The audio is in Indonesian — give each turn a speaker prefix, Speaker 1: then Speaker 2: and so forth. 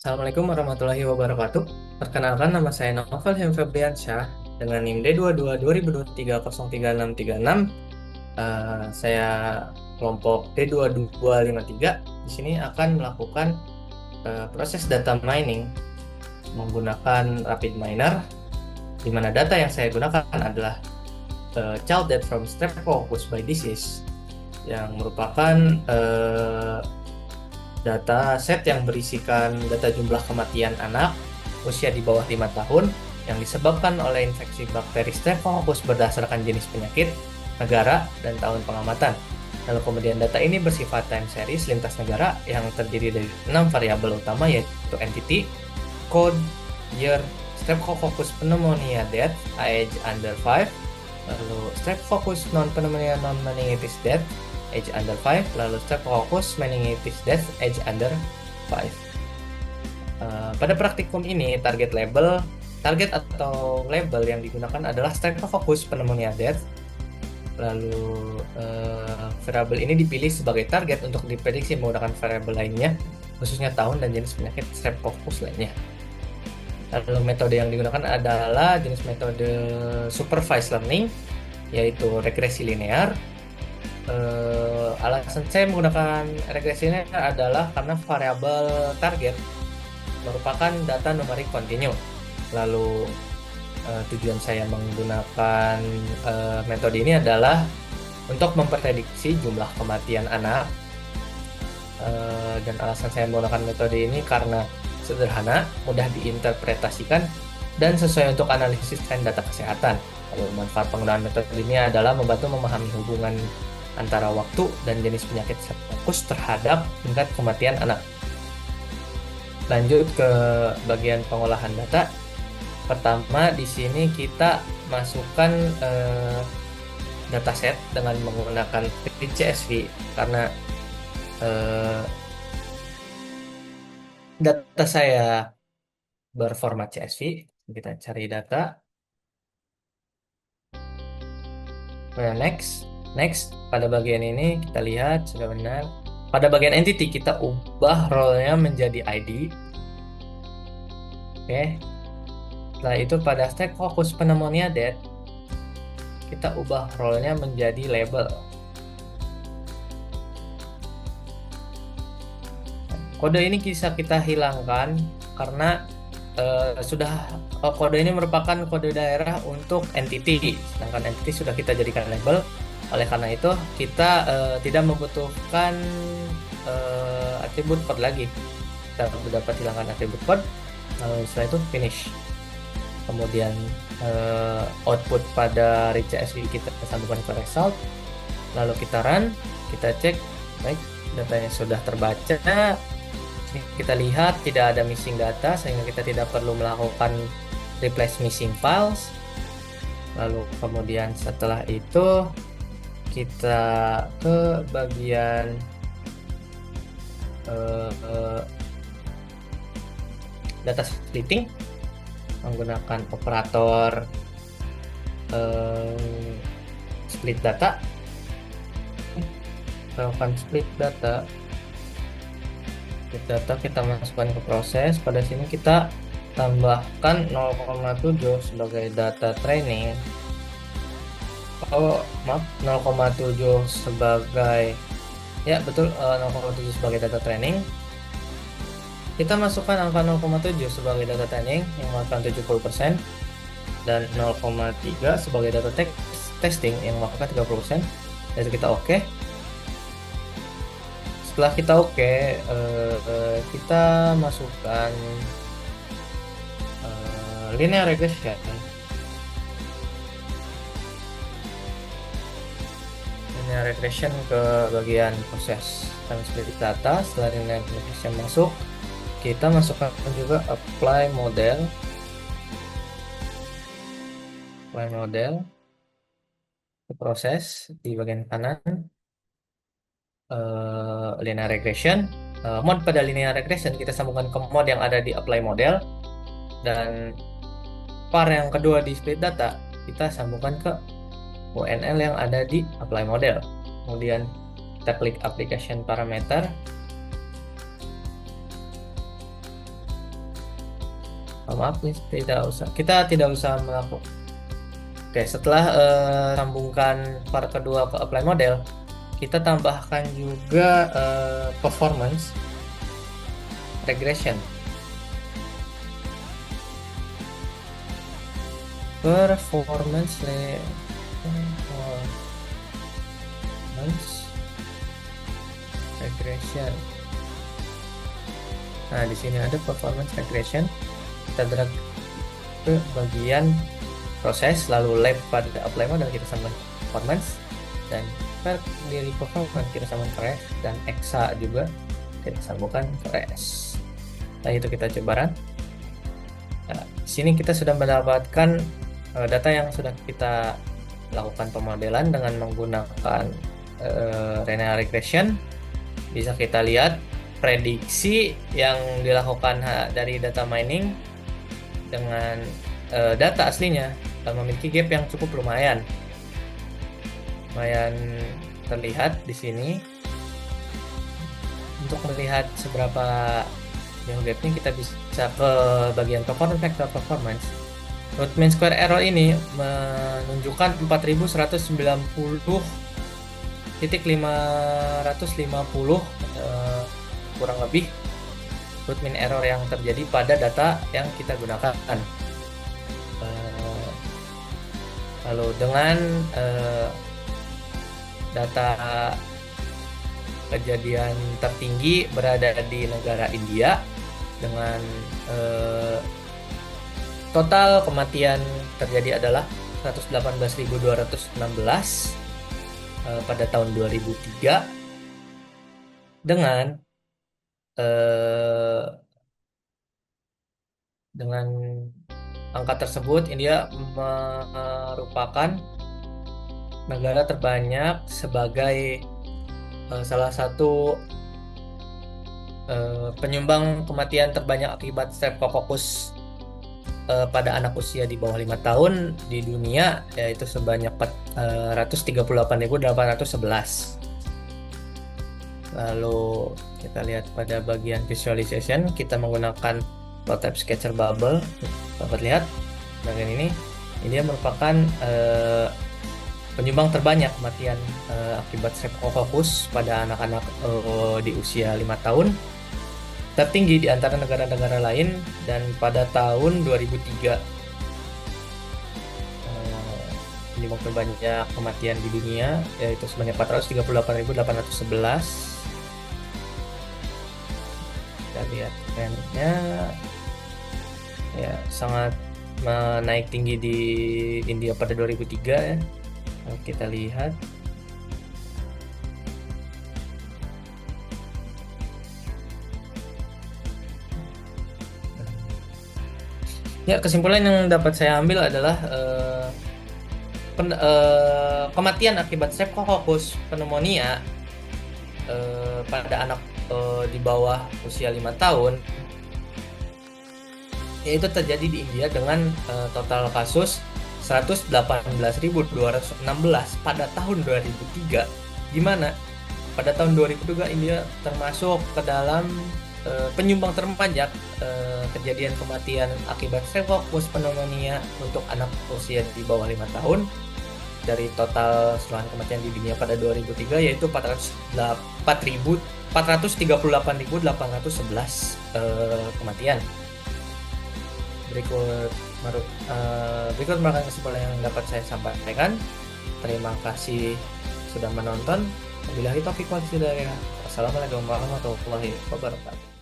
Speaker 1: Assalamualaikum warahmatullahi wabarakatuh. Perkenalkan, nama saya Novel Febriansyah dengan NIM D22 2023 03636. Saya kelompok D2253. Di sini akan melakukan proses data mining menggunakan Rapid Miner, di mana data yang saya gunakan adalah child death from Streptococcus by disease, yang merupakan data set yang berisikan data jumlah kematian anak usia di bawah 5 tahun yang disebabkan oleh infeksi bakteri Staphylococcus berdasarkan jenis penyakit, negara, dan tahun pengamatan. Lalu kemudian data ini bersifat time series lintas negara yang terdiri dari 6 variabel utama, yaitu entity, code, year, Streptococcus pneumonia death, age under 5, lalu Streptococcus non-pneumonia non-meningitis death, age under 5, lalu Streptococcus meningitis death, age under 5. Pada praktikum ini, target atau label yang digunakan adalah Streptococcus pneumonia death. Lalu variabel ini dipilih sebagai target untuk diprediksi menggunakan variabel lainnya, khususnya tahun dan jenis penyakit Streptococcus lainnya. Lalu metode yang digunakan adalah jenis metode supervised learning, yaitu regresi linear. Alasan saya menggunakan regresi linear adalah karena variabel target merupakan data numerik kontinu. Lalu tujuan saya menggunakan metode ini adalah untuk memprediksi jumlah kematian anak. Dan alasan saya menggunakan metode ini karena sederhana, mudah diinterpretasikan, dan sesuai untuk analisis tren data kesehatan. Lalu manfaat penggunaan metode ini adalah membantu memahami hubungan antara waktu dan jenis penyakit fokus terhadap tingkat kematian anak. Lanjut ke bagian pengolahan data. Pertama, di sini kita masukkan dataset dengan menggunakan CSV karena data saya berformat CSV. Kita cari data. Next, pada bagian ini kita lihat sudah benar. Pada bagian entity kita ubah role-nya menjadi ID. Oke. Setelah itu pada Streptococcus pneumonia death kita ubah role-nya menjadi label. Kode ini bisa kita hilangkan karena kode ini merupakan kode daerah untuk entity, sedangkan entity sudah kita jadikan label. Oleh karena itu kita tidak membutuhkan atribut code lagi. Kita dapat hilangkan atribut code. Lalu setelah itu finish. Kemudian output pada read CSV kita sambungkan ke result. Lalu kita run, kita cek, baik, datanya sudah terbaca. Kita lihat tidak ada missing data sehingga kita tidak perlu melakukan replace missing files. Lalu kemudian setelah itu kita ke bagian data splitting menggunakan operator split data. Melakukan split data kita masukkan ke proses. Pada sini kita tambahkan 0,7 sebagai data training. Oh, maaf, 0,7 sebagai, ya betul, 0,7 sebagai data training. Kita masukkan angka 0,7 sebagai data training yang melakukan 70%, dan 0,3 sebagai data testing yang melakukan 30%. Jadi kita oke. Setelah kita oke, kita masukkan linear regression. Linear regression ke bagian proses split data. Setelah linear regression masuk, kita masukkan juga apply model ke proses di bagian kanan. Linear regression, mode pada linear regression kita sambungkan ke mode yang ada di apply model, dan par yang kedua di split data kita sambungkan ke UNL yang ada di apply model. Kemudian kita klik application parameter. Maaf, tidak usah. Kita tidak usah melakukan. Oke, setelah sambungkan part kedua ke apply model, kita tambahkan juga performance regression. Performance regression. Nah, di sini ada performance regression. Kita drag ke bagian proses, lalu lab pada apply model kita sambungkan performance, dan dari performance kita sambungkan crash, dan exa juga kita sambungkan crash. Nah, itu kita coba run. Nah, di sini kita sudah mendapatkan data yang sudah kita lakukan pemodelan dengan menggunakan linear regression. Bisa kita lihat prediksi yang dilakukan dari data mining dengan data aslinya memiliki gap yang cukup lumayan terlihat di sini. Untuk melihat seberapa yang gapnya, kita bisa ke bagian performance vector performance. Root mean square error ini menunjukkan 4190.550 kurang lebih root mean error yang terjadi pada data yang kita gunakan. Lalu dengan data kejadian tertinggi berada di negara India dengan total kematian terjadi adalah 118.216 pada tahun 2003. Dengan angka tersebut, India merupakan negara terbanyak sebagai salah satu penyumbang kematian terbanyak akibat Streptococcus pada anak usia di bawah 5 tahun di dunia, yaitu sebanyak 438.811. Lalu kita lihat pada bagian visualization, kita menggunakan prototype sketcher bubble. Dapat lihat bagian ini dia merupakan penyumbang terbanyak kematian akibat Streptococcus pada anak-anak di usia 5 tahun, tertinggi di antara negara-negara lain. Dan pada tahun 2003 penyumbang terbanyak kematian di dunia yaitu sebanyak 438.811. Kita lihat trennya ya, sangat naik tinggi di India pada 2003 ya. Kita lihat ya, kesimpulan yang dapat saya ambil adalah kematian akibat Streptococcus pneumonia pada anak di bawah usia 5 tahun yaitu terjadi di India dengan total kasus 118.216 pada tahun 2003, di mana pada tahun 2003 India termasuk ke dalam penyumbang terbanyak kejadian kematian akibat Streptococcus pneumonia untuk anak usia di bawah 5 tahun. Dari total keseluruhan kematian di dunia pada 2003 yaitu 438.811 kematian. Berikut merupakan kesimpulan yang dapat saya sampaikan. Terima kasih sudah menonton. Wabillahi taufiq wal hidayah. Wassalamualaikum warahmatullahi wabarakatuh.